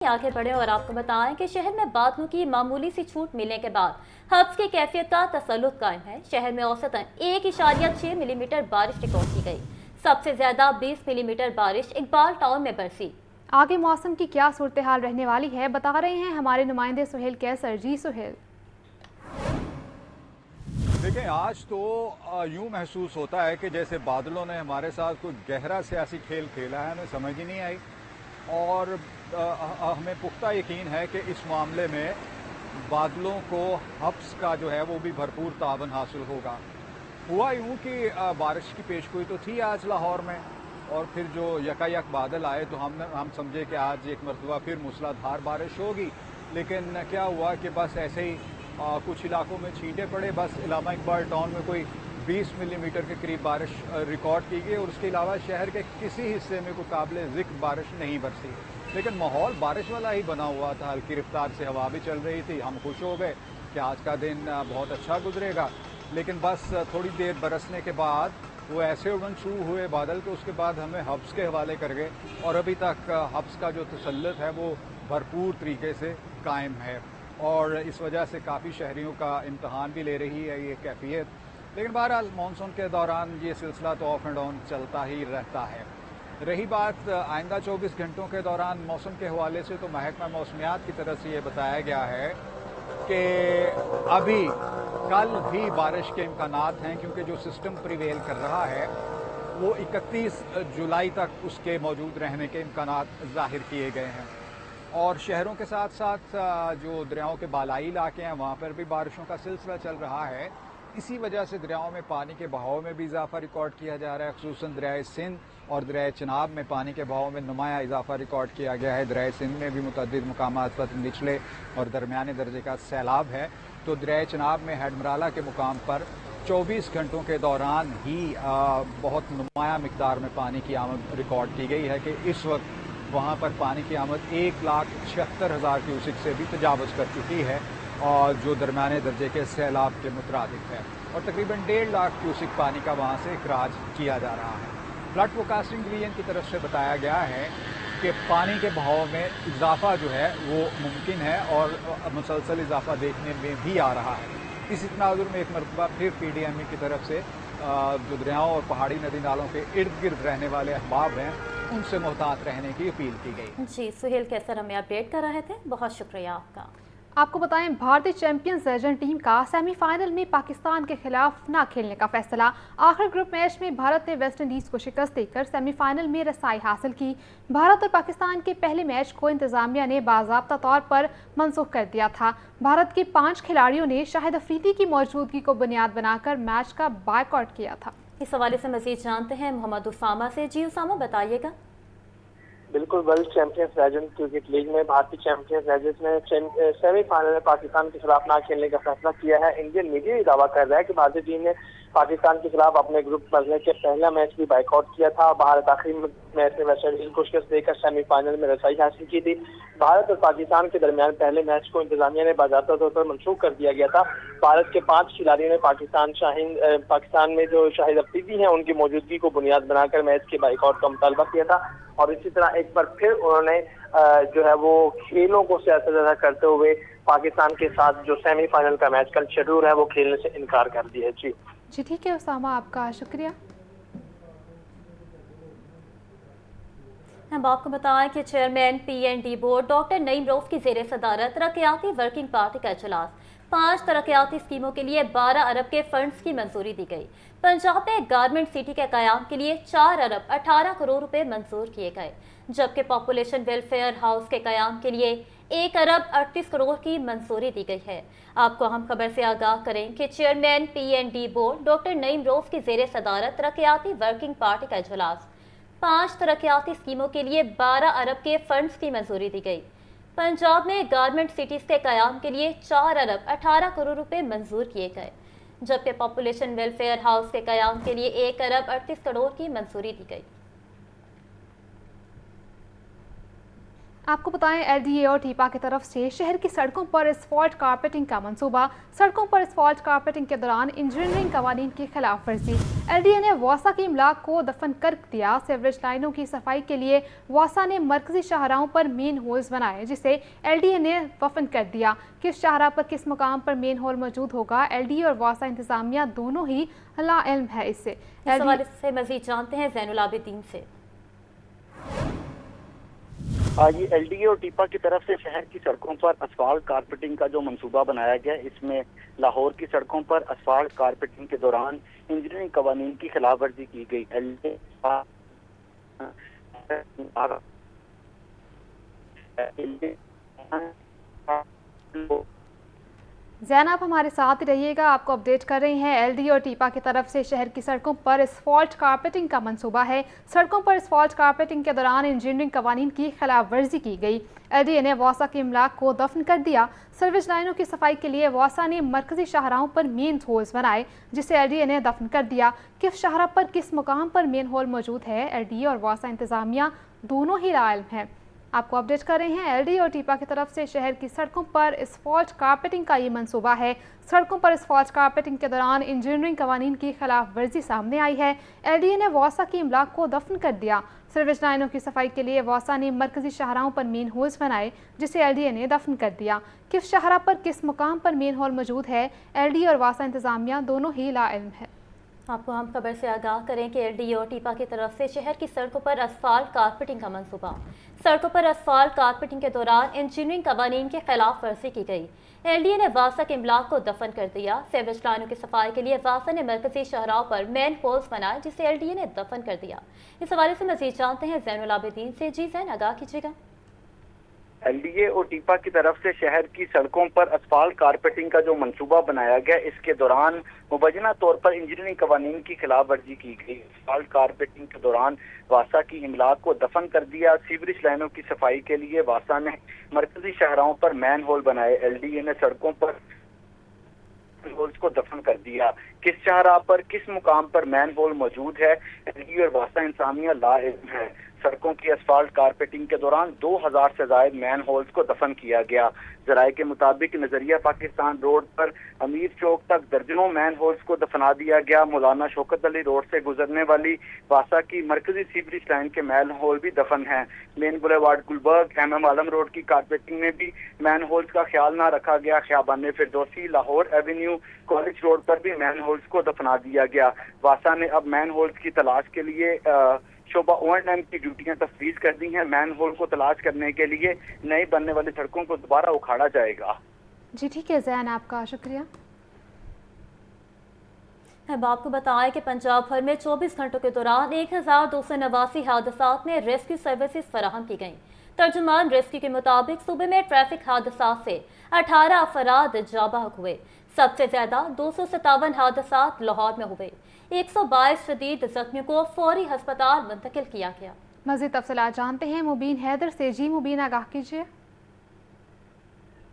आगे बढ़े और आपको बताएं कि शहर में बादलों की मामूली सी छूट मिलने के बाद हब्स की कैफियत का तसल्लुत कायम है। शहर में औसतन 1.6 मिलीमीटर बारिश रिकॉर्ड की गई। सबसे ज्यादा 20 मिलीमीटर बारिश इकबाल टाउन में बरसी। आगे मौसम की क्या सूरत हाल रहने वाली है, बता रहे हैं हमारे नुमाइंदे सुहेल कैसर। जी सुहेल। देखें, आज तो यूँ महसूस होता है कि जैसे बादलों ने हमारे साथ कोई गहरा सियासी खेल खेला है, हमें समझ ही नहीं आई। और हमें पुख्ता यकीन है कि इस मामले में बादलों को हब्स का जो है वो भी भरपूर तावन हासिल होगा। हुआ यूँ कि बारिश की पेशगोई तो थी आज लाहौर में, और फिर जो यकायक बादल आए तो हम समझे कि आज एक मरतबा फिर मूसलाधार बारिश होगी। लेकिन क्या हुआ कि बस ऐसे ही कुछ इलाकों में छींटे पड़े। बस इलामा इकबाल टाउन में कोई 20 मिलीमीटर के करीब बारिश रिकॉर्ड की गई, और उसके अलावा शहर के किसी हिस्से में कोई काबिल ज़िक्र बारिश नहीं बरसी। लेकिन माहौल बारिश वाला ही बना हुआ था। हल्की रफ्तार से हवा भी चल रही थी। हम खुश हो गए कि आज का दिन बहुत अच्छा गुजरेगा। लेकिन बस थोड़ी देर बरसने के बाद वो ऐसे उड़न छू हुए बादल के उसके बाद हमें हब्स के हवाले कर गए, और अभी तक हब्स का जो तसल्लुत है वो भरपूर तरीके से कायम है, और इस वजह से काफ़ी शहरियों का इम्तहान भी ले रही है ये कैफियत। लेकिन बहरहाल मानसून के दौरान ये सिलसिला तो ऑफ एंड ऑन चलता ही रहता है। रही बात आइंदा 24 घंटों के दौरान मौसम के हवाले से, तो महकमा मौसमियात की तरफ से ये बताया गया है कि अभी कल भी बारिश के इम्कानात हैं, क्योंकि जो सिस्टम प्रिवेल कर रहा है वो 31 जुलाई तक उसके मौजूद रहने के इम्कानात ज़ाहिर किए गए हैं। और शहरों के साथ साथ जो दरियाओं के बालाई इलाके हैं वहाँ पर भी बारिशों का सिलसिला चल रहा है। इसी वजह से दरियाओं में पानी के बहाव में भी इजाफा रिकॉर्ड किया जा रहा है। खुसूसन दरियाए सिंध और दरियाए चिनाब में पानी के बहाव में नुमाया इजाफा रिकॉर्ड किया गया है। दरियाए सिंध में भी मुतअद्दिद मकामात पर निचले और दरमियाने दर्जे का सैलाब है। तो दरियाए चिनाब में हेडमराला के मुकाम पर 24 घंटों के दौरान ही बहुत नुमाया मिकदार में पानी की आमद रिकॉर्ड की गई है कि इस वक्त वहाँ पर पानी की आमद 1,76,000 क्यूसिक से भी तजावज़ कर चुकी है, और जो दरमियाने दर्जे के सैलाब के मुतरादिफ है। और तकरीबन 1.5 लाख क्यूसिक पानी का वहाँ से इखराज किया जा रहा है। फ्लड फोरकास्टिंग डिवीजन की तरफ से बताया गया है कि पानी के बहाव में इजाफा जो है वो मुमकिन है, और मुसलसल इजाफा देखने में भी आ रहा है। इसी तनाजुर में एक मरतबा फिर PDME की तरफ से जो दरियाओं और पहाड़ी नदी नालों के इर्द गिर्द रहने वाले अहबाब हैं उनसे मोहतात रहने की अपील की गई। जी सुहेल कैसर हमें अपडेट कर रहे थे, बहुत शुक्रिया आपका। आपको बताएं, भारतीय चैंपियंस अर्जेंटीना का सेमीफाइनल में पाकिस्तान के खिलाफ ना खेलने का फैसला। आखिर ग्रुप मैच में भारत ने वेस्ट इंडीज को शिकस्त देकर सेमीफाइनल में रसाई हासिल की। भारत और पाकिस्तान के पहले मैच को इंतजामिया ने बाज़ाब्ता तौर पर मनसूख कर दिया था। भारत के 5 खिलाड़ियों ने शाहिद अफरीदी की मौजूदगी को बुनियाद बनाकर मैच का बायकॉट किया था। इस हवाले से मजीद जानते हैं मोहम्मद उसामा से। जी उसामा, बताइएगा। बिल्कुल, world champions Regent cricket league में भारतीय चैंपियंस रेजेंट ने सेमीफाइनल में पाकिस्तान के खिलाफ ना खेलने का फैसला किया है। इंडियन मीडिया ये दावा कर रहा है कि भारतीय टीम ने पाकिस्तान के खिलाफ अपने ग्रुप मरने के पहला मैच भी बाइकआउट किया था। भारत आखिरी मैच में वेस्ट इंडीज को शिकस्त देकर सेमीफाइनल में रसाई हासिल की थी। भारत और पाकिस्तान के दरमियान पहले मैच को इंतजामिया ने बाज़ाब्ता तौर पर मनसूख कर दिया गया था। भारत के 5 खिलाड़ियों ने पाकिस्तान में जो शाहिद अफरीदी हैं उनकी मौजूदगी को बुनियाद बनाकर मैच के बाइकआउट का मुतालबा किया था, और इसी तरह एक बार फिर उन्होंने जो है वो खेलों को सियासत करते हुए पाकिस्तान के साथ जो सेमीफाइनल का मैच कल शेड्यूल है वो खेलने से इनकार कर दिया है। जी ठीक है उसामा, आपका शुक्रिया। हम आपको बताएं कि chairman PND board doctor Naeem Rauf की ज़ेर सदारत तरक्याती वर्किंग पार्टी का इजलास। 5 तरक्याती स्कीमों के लिए 12 अरब के फंड्स की मंजूरी दी गई। पंजाब में गारमेंट सिटी के क़याम के लिए 4 अरब 18 करोड़ रुपए मंजूर किए गए, जबकि पॉपुलेशन वेलफेयर हाउस के क़याम के लिए 1 अरब 38 करोड़ की मंजूरी दी गई है। आपको अहम खबर से आगाह करें कि chairman PND board doctor Naeem Rauf की ज़ेर सदारत तरक्याती वर्किंग पार्टी का इजलास। 5 तरक्याती स्कीमों के लिए 12 अरब के फंड्स की मंजूरी दी गई। पंजाब में गारमेंट सिटीज़ के क़याम के लिए 4 अरब 18 करोड़ रुपए मंजूर किए गए, जबकि पॉपुलेशन वेलफेयर हाउस के क़याम के लिए 1 अरब 38 करोड़ की मंजूरी दी गई। आपको बताएं, एलडीए और टीपा की तरफ से शहर की सड़कों पर एस्फॉल्ट कारपेटिंग का मंसूबा। सड़कों पर एस्फॉल्ट कारपेटिंग के दौरान इंजीनियरिंग कवानीन की खिलाफ वर्जी। एलडीए ने वासा की इमलाक को दफन कर दिया। सीवरेज लाइनों की सफाई के लिए वासा ने मरकजी शाहराहों पर मेन होल्स बनाए, जिसे एलडीए ने दफन कर दिया। किस शाहराह पर किस मुकाम पर मेन होल मौजूद होगा, एलडीए और वासा इंतजामिया दोनों ही ला इल्म है। इससे इस हवाले से मजीद जानते हैं ज़ैनुल आबिदीन से। ये एलडीए और टीपा की तरफ से शहर की सड़कों पर असफाल्ट कारपेटिंग का जो मंसूबा बनाया गया, इसमें लाहौर की सड़कों पर असफाल्ट कारपेटिंग के दौरान इंजीनियरिंग कवानीन की खिलाफ वर्जी की गई। ज़ैन, आप हमारे साथ ही रहिएगा, आपको अपडेट कर रही हैं। एलडीए और टीपा की तरफ से शहर की सड़कों पर एस्फॉल्ट कारपेटिंग का मंसूबा है। सड़कों पर एस्फॉल्ट कारपेटिंग के दौरान इंजीनियरिंग कवानीन की खिलाफ वर्जी की गई। एलडीए ने वासा की इमलाक को दफन कर दिया। सर्विस लाइनों की सफाई के लिए वासा ने मरकजी शाहराहों पर मेन होल्स बनाए, जिसे एलडीए ने दफन कर दिया। किस शाहराह पर किस मुकाम पर मेन होल मौजूद है, एलडीए और वासा इंतजामिया दोनों ही लाइल्म हैं। आपको अपडेट कर रहे हैं, एलडीए और टीपा की तरफ से शहर की सड़कों पर एस्फॉल्ट कारपेटिंग का ये मंसूबा है। सड़कों पर एस्फॉल्ट कारपेटिंग के दौरान इंजीनियरिंग कवानीन की खिलाफ वर्जी सामने आई है। एलडीए ने वासा की इमलाक को दफन कर दिया। सर्विस लाइनों की सफाई के लिए वासा ने मरकजी शाहराहों पर मेन होल्स बनाए, जिसे एलडीए ने दफन कर दिया। किस शाहराह पर किस मुकाम पर मेन होल मौजूद है, एलडीए और वासा इंतजामिया दोनों ही लाइल्म है। आपको हम खबर से आगाह करें कि एलडीए और टीपा की तरफ से शहर की सड़कों पर असफाल्ट कारपेटिंग का मंसूबा। सड़कों पर असफाल्ट कारपेटिंग के दौरान इंजीनियरिंग कवानीन के खिलाफ वर्जी की गई। एलडीए ने वासा के इमलाक को दफन कर दिया। सीवरेज लाइनों की सफाई के लिए वासा ने मरकजी शाहराहों पर मेन होल्स बनाए, जिसे एलडीए ने दफन कर दिया। इस हवाले से मजीद जानते हैं ज़ैनुल आबिदीन से। जी ज़ैन, आगाह कीजिएगा। एलडीए और टीपा की तरफ से शहर की सड़कों पर असफाल्ट कारपेटिंग का जो मंसूबा बनाया गया, इसके दौरान मुबैना तौर पर इंजीनियरिंग कवानीन की खिलाफ वर्जी की गई। असफाल्ट कारपेटिंग के दौरान वासा की इमलाक को दफन कर दिया। सीवरेज लाइनों की सफाई के लिए वासा ने मरकजी शाहराहों पर मैन होल बनाए। एलडीए ने सड़कों पर होल्स को दफन कर दिया। किस शाहराह पर किस मुकाम पर मैन होल मौजूद है, एलडीए और वासा इंतजामिया ला इल्म है। सड़कों की असफाल्ट कारपेटिंग के दौरान 2000 से ज्यादा मैन होल्स को दफन किया गया। जराये के मुताबिक नजरिया पाकिस्तान रोड पर अमीर चौक तक दर्जनों मैन होल्स को दफना दिया गया। मौलाना शौकत अली रोड से गुजरने वाली वासा की मरकजी सीवरेज लाइन के मैन होल भी दफन हैं। Main boulevard Gulberg, MM Alam road की कारपेटिंग में भी मैन होल्स का ख्याल न रखा गया। Khayaban Firdousi, Lahore avenue, college road पर भी मैन होल्स को दफना दिया गया। वासा ने अब मैन होल्स की तलाश के लिए शोबा O&M की ड्यूटियां तफवीज कर दी हैं। मैन होल को तलाश करने के लिए नई बनने वाली सड़कों को दोबारा उखाड़ा जाएगा। जी ठीक है ज़ैन, आपका शुक्रिया। अब आपको बताएं कि पंजाब भर में 24 घंटों के दौरान 1289 हादसात में रेस्क्यू सर्विसेज फराहम की गईं। तर्जुमान रेस्क्यू के मुताबिक सूबे में ट्रैफिक हादसात से 18 अफराद जाबाक हुए। सबसे ज्यादा 257 हादसात लाहौर में हुए। 122 शदीद जख्मियों को फौरी अस्पताल मुंतकिल किया गया। मज़ीद तफसीलात जानते हैं मुबीन हैदर से। जी मुबीन, आगाह कीजिए।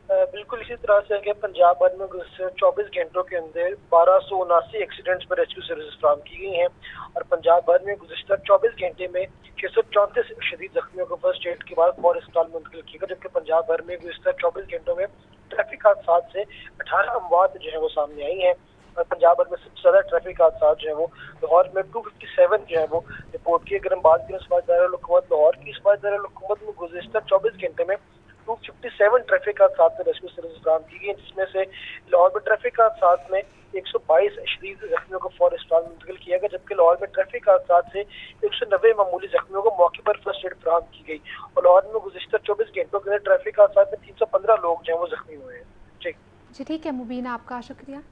बिल्कुल इसी तरह से कि पंजाब भर में गुज़श्ता 24 घंटों के अंदर 1279 एक्सीडेंट्स पर रेस्क्यू सर्विस फराहम की गई हैं और पंजाब भर में गुज़श्ता 24 घंटे में 634 शदीद जख्मियों को फर्स्ट एड के बाद फौरी अस्पताल मुंतकिल किया गया। जबकि पंजाब भर में गुज़श्ता 24 घंटों में ट्रैफिक हादसात से 18 अमवात जो है वो सामने आई हैं और पंजाब भर में सबसे ज्यादा ट्रैफिक हादसात जो है वो लाहौर में 257 जो है वो रिपोर्ट किए। अगर हम बात करें सूबाई दारुल-हुकूमत लाहौर की, सूबाई दारुल-हुकूमत में गुज़श्ता 24 घंटे में 257 ट्रैफिक हादसात में रेस्क्यू सर्विस फराहम की गई, जिसमें से लाहौर में ट्रैफिक हादसात में 122 शदीद जख्मियों को फौरी अस्पताल मुंतकिल किया गया। जबकि लाहौर में ट्रैफिक हादसात से 190 मामूली जख्मियों को मौके पर फर्स्ट एड फराहम की गई और लाहौर में गुज़श्ता 24 घंटों के अंदर ट्रैफिक हादसात में 315 लोग जो है वो जख्मी हुए हैं। जी ठीक है मुबीन, आपका शुक्रिया।